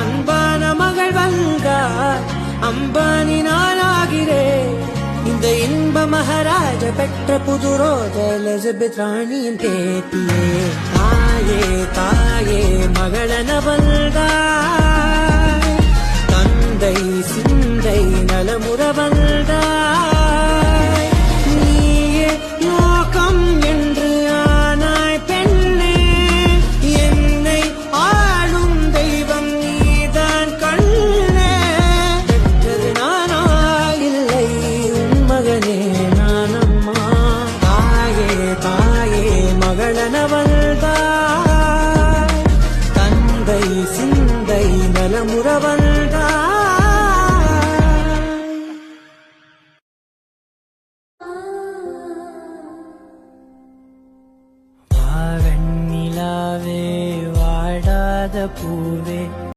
அன்பான மகள் வந்தார் அம்பானி நானாகிறேன் இந்த இன்ப மகாராஜ பெற்ற புதுரோத எலிசபெத் ராணியின் பேத்தியே தாயே தாயே மகளன வந்தாய் தந்தை சிந்தை நலமுற வந்தாய் நீயே லோகம் என்று ஆனாய் பெண்ணே என்னை ஆளும் தெய்வம் நீதான் கண்ணே பெற்றது நானா இல்லை உன் மகனே நானம்மா தாயே தாயே மகளன வந்தாய் தந்தை சிந்தை நலமுற வந்தாய்